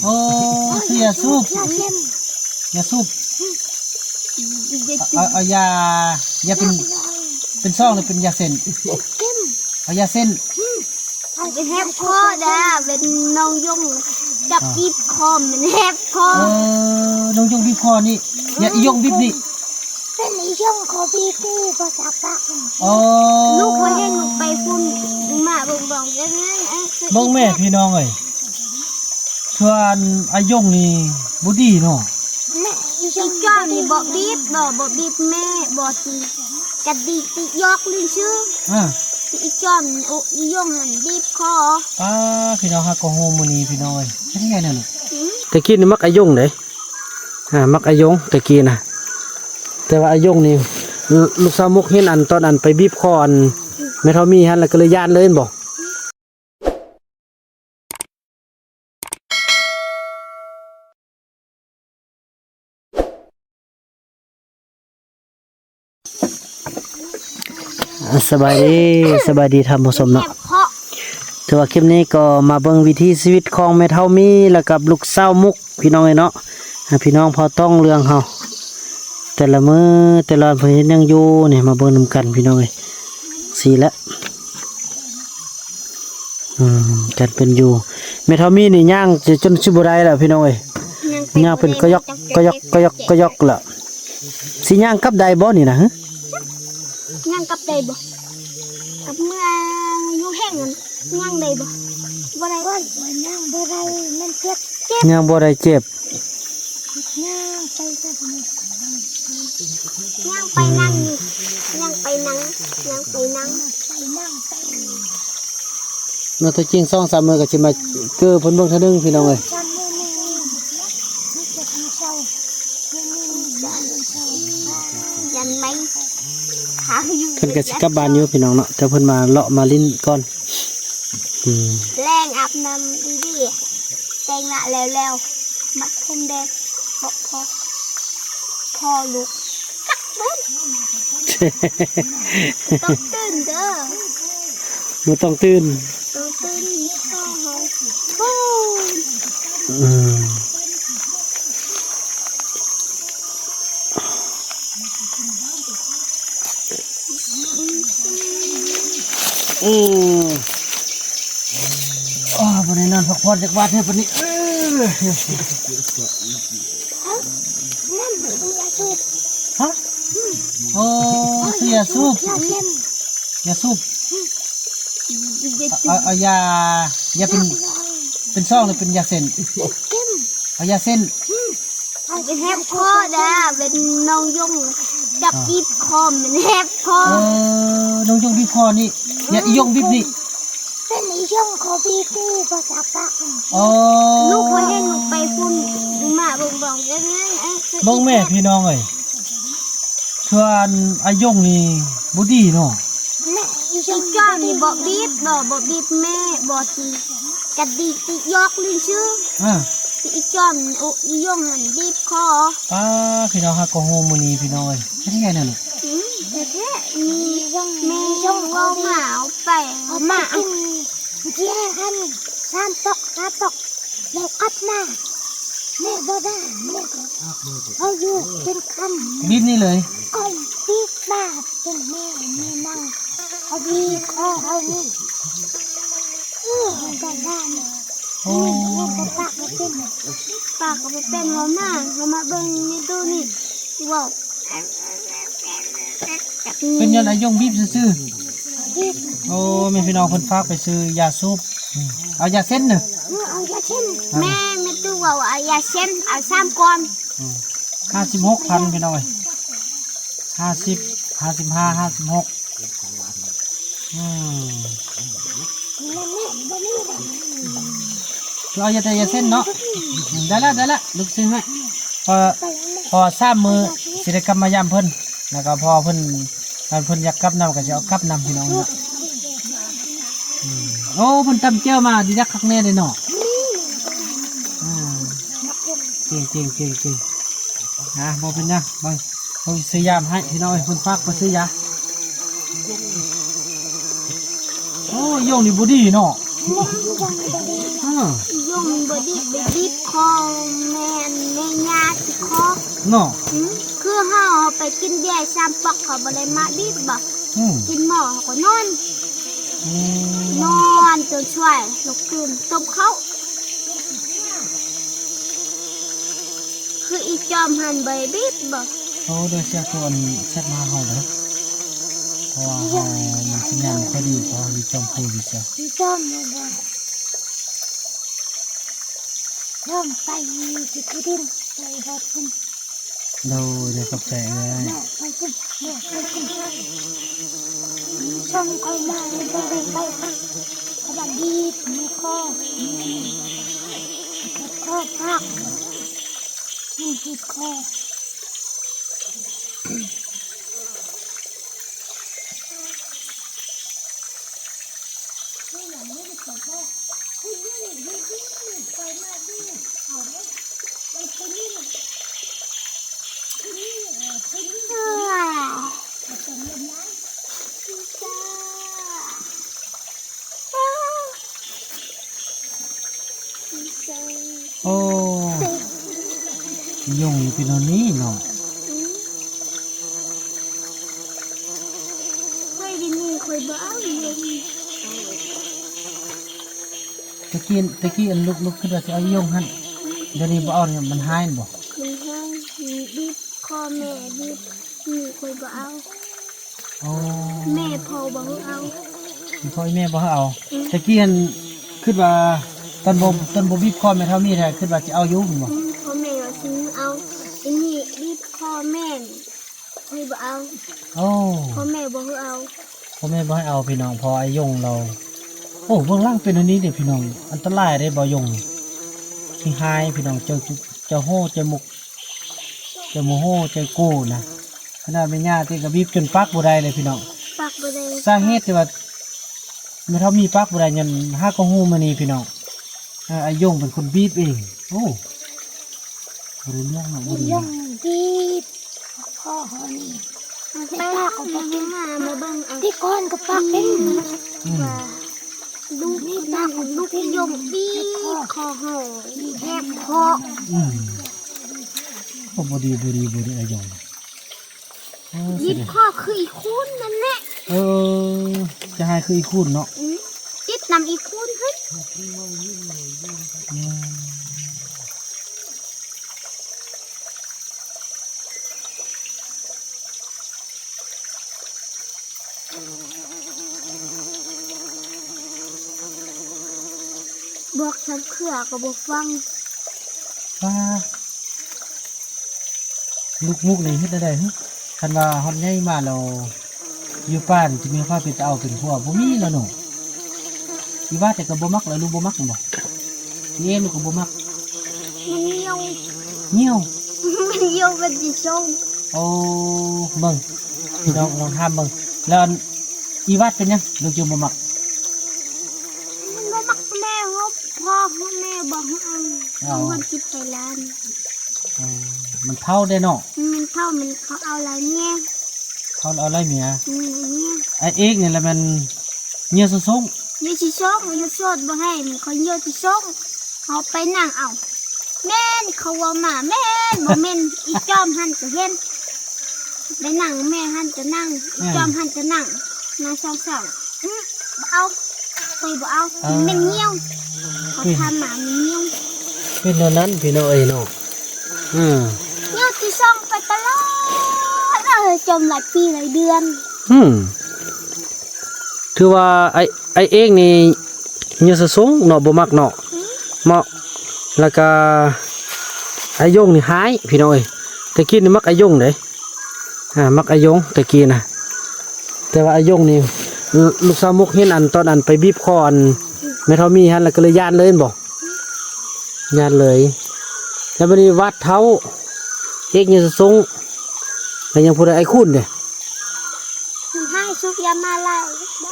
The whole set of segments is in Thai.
โอ้คือยาสูบยาสูบเอายาเป็นซองหรือเป็นยาเส้นเอายาเส้นเป็นแฮปคอด้าเป็นน้องยงจับบีบคอมันแฮปคอน้องยงบีบคอนี่ยงบีบนี่เป็นยงคอบีบนี่ภาษาปากลูกไปให้ลูกไปฟุ้นมาบ่งกันนั่นบ้องแม่พี่น้องเอ้ยชวนอายงนี่บุดีเนาะอีจ้านี่บอกบีบแม่บอกตีกระดิกยอกลิ้นชื่ออีจอมอียงหันบีบคอพี่น้องฮะก็โฮมนี่พี่น้องเอ้ยเป็นไงนั่นตะกี้นี่มักอายงเด้มักอายงตะกี้นะแต่ว่าอายงนี่ลูกสาวมุกเห็นอันตอนอันไปบีบคออันไม่เท่ามีฮะแล้วก็เลยย่านเลยบอกสบายดีทำผสมเนาะถือว่าคลิปนี้ก็มาเบิ่งวิถีชีวิตของแม่เฒ่ามีแล้วกับลูกสาวมุกพี่น้องเนาะพี่น้องพอต้องเรื่องเฮาแต่ละมื้อแต่ละเพิ่นยังอยู่เนี่ยมาเบิ่งนำกันพี่น้องสีละกันเป็นอยู่แม่เฒ่ามีนี่ย่างจนสิบ่ได้แล้วพี่น้องย่างเป็นกยกละสิย่างกับใดบ่นี่นะฮะย่างกับใดบ่กับเมื่ออยู่แห้งย่างใดบ่ได้ย่างบ่ได้มันเจ็บย่างบ่ได้เจ็บย่างไปนั่งเมื่อตัวจริง2-3มื้อก็สิมาเกือเพิ่นเบิ่งเทื่อนึงพี่น้องเอ้ยยันไหมเพิ่นก็สิกลับบ้านอยู่พี่น้องเนาะแต่เพิ่นมาเลาะมาลิ้นก่อนแรงอาบน้ำดีๆแต่งหน้าแล้วมัดผมแดงพอลุกต้องตื่นเด้อบ่ต้องตื่นพ่อบ่ได้นอนพักผ่อนจากบ้านเฮ็ดปานนี้ฮะโอ้ยาสูบเอายาเป็นซองหรือเป็นยาเส้นเอายาเส้นเป็นแฮปคอด้าเป็นน้องยงจับบีบคอมันแฮปคอน้องยงบีบคอนี่ยงบีบนี่เป็นยงคอบีบนี่ภาษาปากลูกไปให้ลูกไปฟุ้นมาบ่งกันนั่นบ้องแม่พี่น้องเอ้ยชวนอายงนี่บุดีเนาะอีจ้านี่บอกบีบแม่บอกตีกระดิกยอกลิ้นชื่ออีจอมอียงหันบีบคอพี่น้องฮะก็โฮมนี่พี่น้องเอ้ยเป็นไงนั่นแท้มีแม่ยงก็มาเอาไปมาเจ้าหัน3 ตกแล้วกัดมาแม่บ่ได้แม่เอาอยู่เป็นคันบีบนี่เลยก้อยบีบมาเป็นแม่มีนั่งเอาบีบคอเอานี่ได้ปากก็เป็นหัวหน้าเขามาเบิ่งนี่ดูนี่ว้าวเป็นยันอายงบีบซื่อโอ้แม่พี่น้องเพิ่นฝากไปซื้อยาสูบเอายาเส้นเนอะเอายาเส้นแม่ไม่ตู้ว่าเอายาเส้นเอา3 ก้อน56,000พี่น้องเอ้ย50 55 56เราจะแต่ยาเส้นเนาะได้ละลูกซื้อให้พอ3 มื้อสิได้กลับมายามเพิ่นแล้วก็พอเพิ่นอยากกลับนำก็จะเอากลับนำพี่น้องเนาะโอ้เพิ่นตำเจียวมาดีนักคักแน่เลยเนาะเก่งบ่เป็นหยังบ่เขาซื้อยาให้พี่น้องเพิ่นฝากมาซื้อยาโอ้ยงนี่บ่ดีเนาะ ยงบดีไปบีบคอแม่ในยาที่คอ เนาะ คือเฮาไปกินเบียร์ซ้ำปอกเขาบ่ได้มาบีบบ่ อืม กินหม้อเขาก็นอนจนช่วยลุกขึ้นต้มเขาคืออีจอมหันใบบีบบ่ เขาเดี๋ยวเสียตัวนี้เช็ดมาเฮาเด้อเพราะว่าเฮามันสัญญาณพอดีพอมีจอมพูดีเสีย อีจอมเลยบ่เริ่มไปที่ดินไปบ่ขึ้น เดี๋ยวกับใจเลย ไปขึ้นไปขึ้นช่องก็มาไปกระดาษดีมีข้อพักมีที่ข้อโอ้ยงอยู่เป็นอันนี้เนาะ ค่อยดินนี่ค่อยบ้าเลย ตะกี้อันลุกขึ้นว่าจะเอายงหั่นเดี๋ยวนี้บ่เอาเนี่ยมันหายบ่ มันให้บีบคอแม่บีบนี่ค่อยบ้า โอ้ แม่พอบ่เอา พ่อแม่บ่ให้เอาตะกี้อันคิดว่าตอนบ่บีบคอแม่เท่ามีแท้คิดว่าจะเอาอยู่บ่ พอแม่ว่าซื้อเอาอันนี้บีบคอแม่ค่อยบ้า โอ้ พอแม่บ่เอา พ่อแม่บ่ให้เอาพี่น้องพอไอ้ยงเราโอ้เบื้องล่างเป็นอันนี้เด้พี่น้องอันตรายได้บ่ยงขี้หายพี่น้องเจ้าโหเจ้ามุกเจ้าโมโหเจ้าโก้นะขนาดแม่ย่าที่ก็บีบจนปักบ่ได้เลยพี่น้อง ปักบ่ได้ สาเหตุที่ว่าแม่เท่ามีปักบ่ได้ยันหาก็ฮู้มานี่พี่น้องไอ้ยงเป็นคนบีบเองโอ้บ่ได้เรื่องเนาะบ่ได้ ย่องบีบพ่อเฮานี่ไปปักก็บ่มาเบิ่งเอาที่ก้อนก็ปักเป็น อืม ลูกนี่ปักลูกยงบีบคอเฮาแทบคอ อืมโอ้บ่ดีไอ้ยงโอ้ บีบคอคืออีคุณนั่นแหละ เออจะให้คืออีคุณเนาะ ติดนำอีคุณเฮ้ย อืม บอกฉันเขื่อก็บอกฟัง ว่าลูกมุกนี่เฮ็ดได้หึคันว่าฮอดใหญ่มาแล้วอยู่บ้านจะมีความเป็นตาเอาเป็นผัวบ่มีแล้วเนาะอีว่าแต่ก็บ่มักแล้วลูกบ่มักบ่นี่เองลูกก็บ่มัก มันเหี่ยว เหี่ยว มันเหี่ยวเป็นสีส้ม โอ้เบิ่งพี่น้องลองถามเบิ่งแล้วอันอีวัดเป็นหยังลูกจึงบ่มัก มันบ่มักแม่เขาพ่อเขาแม่บอกให้เอาวันคิดไปร้าน เออมันเท่าได้เนาะ มันเท่ามันเขาเอาอะไรเนี่ย เท่าเอาอะไรเมีย เนี่ย ไอ้เอกนี่แหละมันเหี่ยวสูง ยี่สิส้มยี่สดบ่ให้มันเขาเยอะที่ส้มเขาไปนั่งเอาแม่นเขาว่ามาแม่นบ่แม่นอีจอมหันจะเห็นไปนั่งแม่หันจะนั่งอีจอมหันจะนั่งนางสาวบ่เอาไปบ่เอามันเงี้ยวเขาทำหมามันเงี้ยว ๆเป็นเท่านั้นพี่น้องเอ้ยเนาะอืม เงี้ยวที่ส้มไปตลอดจมหลายปีหลายเดือน ถือว่าไอ้เอกนี่เหี่ยวสูงเนาะบ่มักเนาะเหมาะแล้วก็ไอ้ยงนี่หายพี่น้องเอ้ยตะกี้นี่มักไอ้ยงเด้มักไอ้ยงตะกี้นะแต่ว่าไอ้ยงนี่ลูกสาวมุกเห็นอันตอนอันไปบีบคออันแม่เท่ามีหั่นแล้วก็เลยย่านเลยบ่ย่านเลยแล้วบัดนี้วัดเท้าเอกเหี่ยวสูงแล้วยังพูดไอ้คุณเด้ มันให้ซุกยามาไล่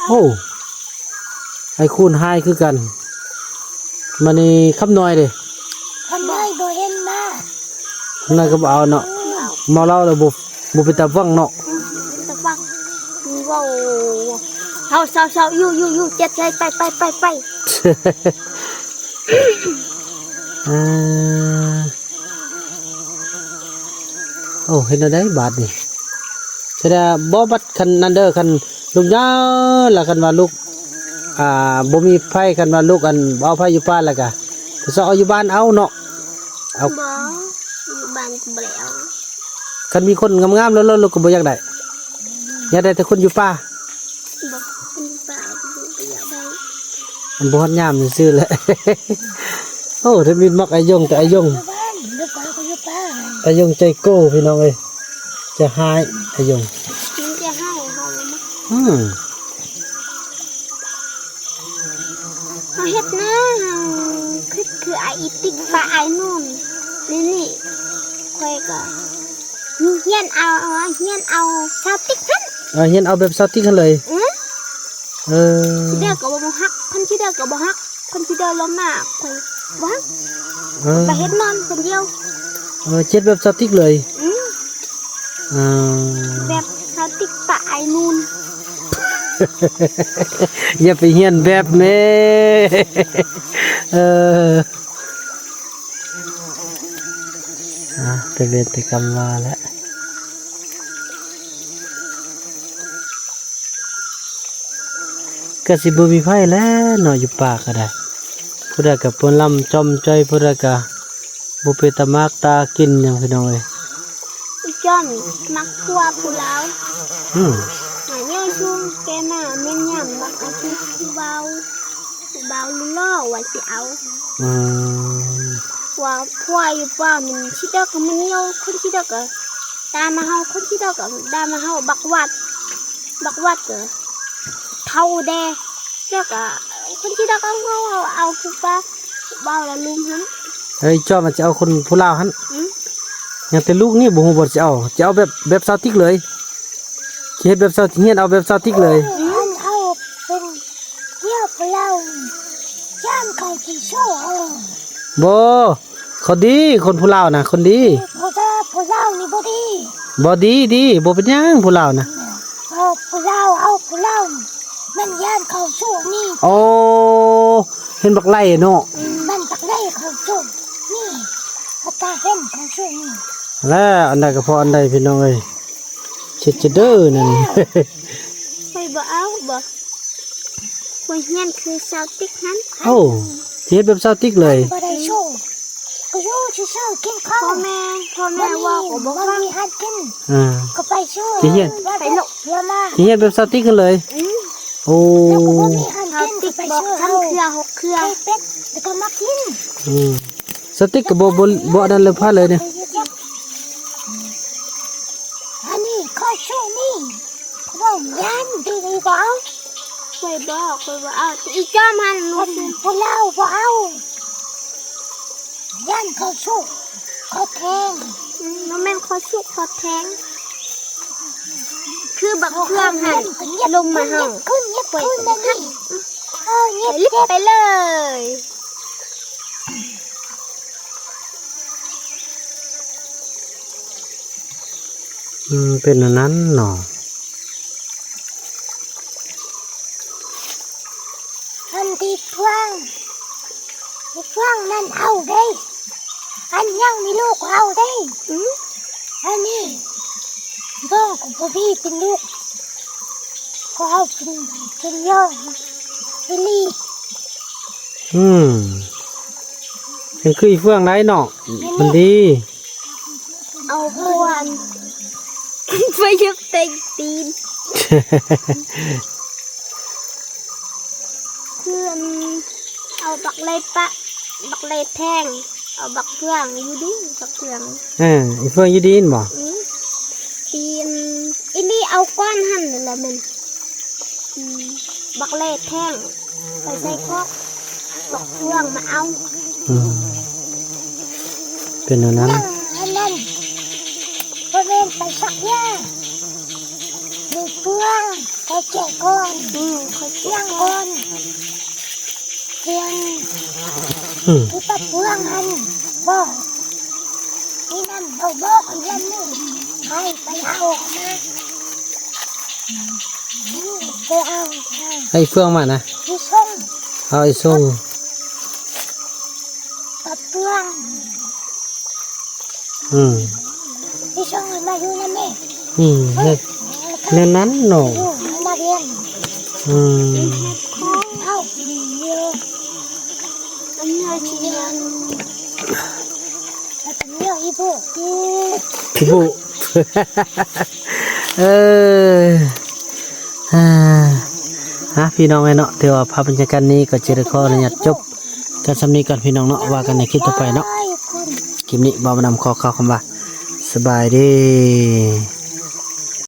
โอ้ไอ้คูณไฮคือกันมันนี่คำน้อยเด้ คนน้อยบ่เห็นมา น่าก็บ่เอาเนาะเมาเหล้าแล้วบ่ไปตาฟังเนาะ ตะฟังว้าวเฮาเศร้าอยู่เจ็ดใจไป อ่าโอ้เห็นอะไรบาทนี่แสดงบ่บัดคันนั่นเด้อคันลูกยาวแล้วคันว่าลูกบ่มีไฟคันว่าลูกอันเอาไฟอยู่บ้านแล้วก็ไปซอกเอาอยู่บ้านเอาเนาะเอา บ่อยู่บ้านก็บ่ได้เอา คันมีคนงามๆแล้วลูกก็บ่อยากได้อยากได้แต่คนอยู่ป่า บ่เป็นป่าบ่อยากได้ มันบ่ฮอดยามซื่อๆแหละ โอ้ถ้ามีมักอายงแต่อายง อยู่บ้านอยู่ป่าก็อยู่ป่า อายงใจโก้พี่น้องเอ้ยจะหายอายง มันจะให้เฮามา เฮาเฮ็ดนะเฮาคือไอ้อีติ๊กป่าไอ้นู่นนี่ค่อยก็เฮียนเอาชาวติ๊กนั่น เฮียนเอาแบบซอติกกันเลยเออ ที่เด้อก็บ่ฮักคนที่เด้อก็บ่ฮักคนที่เด้อล้มมากค่อยบ่ฮัก เออ ไปเฮ็ดนอนคนเดียว เจ็ดแบบซอติกเลยอ่า แบบชาวติ๊กป่าไอ้นู่น อย่าไปเฮียนแบบแม่ เออแต่เวรแต่กรรมมาแล้วก็สิบ่มีไผแล้วเนาะอยู่ป่าก็ได้ผู้ใดก็เพิ่นลำจอมจ้อยผู้ใดก็บ่เป็นตามากตากินหยังพี่น้องเอ้ย อีจอมมักพัวผู้ลาว อืม หาเยอะชุงแกน่ะแม่นย่ำบักเอาผู้เบาล่อว่าสิเอา อืม ว่าพัวอยู่ป่ามันชิดก็มันเหี่ยวคนชิดก็ตามมาเฮาคนชิดก็ตามมาเฮาบักวัดก็เท่าแดเจ้าก็คนชิดก็เอาผู้ป่าเบาละลุมหั่น เฮ้ยจ้อมันจะเอาคนผู้ลาวหั่น อือ ยังแต่ลูกนี่บ่ฮู้บ่จะเอาแบบซาวติกเลยสิเฮ็ดแบบซาวติกเฮียนเอาแบบซาวติกเลย มันเอาเป็นเหี่ยวผู้ลาวย่ามเขาสิโชว์ บ่เขาดีคนผู้ลาวน่ะคนดี ผู้ลาวนี่บ่ดี บ่ดีบ่เป็นหยังผู้ลาวน่ะ ผู้ลาวมันย่านเขาสู้นี่ โอ้เห็นบักไล่เนาะ มันตักได้เขาสู้นี่เขาตาเห็นเขาสู้นี่ แล้วอันใดก็พออันใดพี่น้องเอ้ยเช็ดจะเด้อนั่น ไปบ่เอาบ่ผู้เฮียนคือชาวติ๊กนั้น โอ้สิเฮ็ดแบบซาวติกเลย บ่ได้โชว์ก็อยู่ซื่อๆกินข้าวพ่อแม่ว่าก็บ่ฟังหัดกิน อ่า ก็ไปช่วย สิเฮียน ไปลูกเรือมา สิเฮ็ดแบบซาวติกกันเลย โอ้ แล้วก็บ่มีหัดกินก็ไปช่วยทั้งเครือ6เครือเป็ดแล้วก็มากิน อืมสติกก็บ่อันนั้นเลยพาเลยเนี่ย อันนี้ข้อช่วงนี้ว่ายันดีหรือเปล่าเคยบอกแต่อีจ้ามันรู้สึกพวกเราเปล่ายันข้อช่วงข้อแทงมันเป็นข้อช่วงข้อแทงคือบักเครื่องหันลงมาห้องขึ้นเงียบขึ้นนะนี่เงียบรีบไปเลย เป็นอันนั้นเนาะ อันที่ฟังนั่นเอาได้อันยังมีลูกเอาได้อันนี้น้องของพี่เป็นลูกก็เอาเป็นย่องไปรี เป็นคืออีเฟื่องไรเนาะมันดี เอาพวนไปยึดเต็งตีนเพื่อนเอาบักเลยบักเลยแทงเอาบักเพื่องอยู่ดิบักเพื่อง อีเฟื่องอยูดีนบ่ ตีนอินี่เอาก้อนหั่นเลยละมันบักเลยแทงไปใส่คอกบักเพื่องมาเอา เป็นอันนั้น อันนั้นก็เล่นไปสักย่ามีเพื่องเขาแจกก้อนเขาเพื่องก้อนเพื่องที่ปัดเพื่องหันบอกนี่นั่นเอาบอกคนยันนี่ให้ไปเอามาไปเอา ให้เฟื่องมานะ ที่ส่ง เอาไอ้ส่ง กับเพื่อน ที่ช่องมาอยู่นะแม่ เนี่ยนั้นเนาะ อยู่นักเรียนเข้าเยอะอันนี้ทีเดียวแล้วเป็นเรื่องอีโบ พี่บุ พี่น้องไอ้เนาะเดี๋ยวภาพบรรยากาศนี้ก็จะได้ขออนุญาตจบกันสำนี้ก่อนพี่น้องเนาะว่ากันในคลิปต่อไปเนาะคลิปนี้บ่าวนำขอเข้าคำว่าสบายดี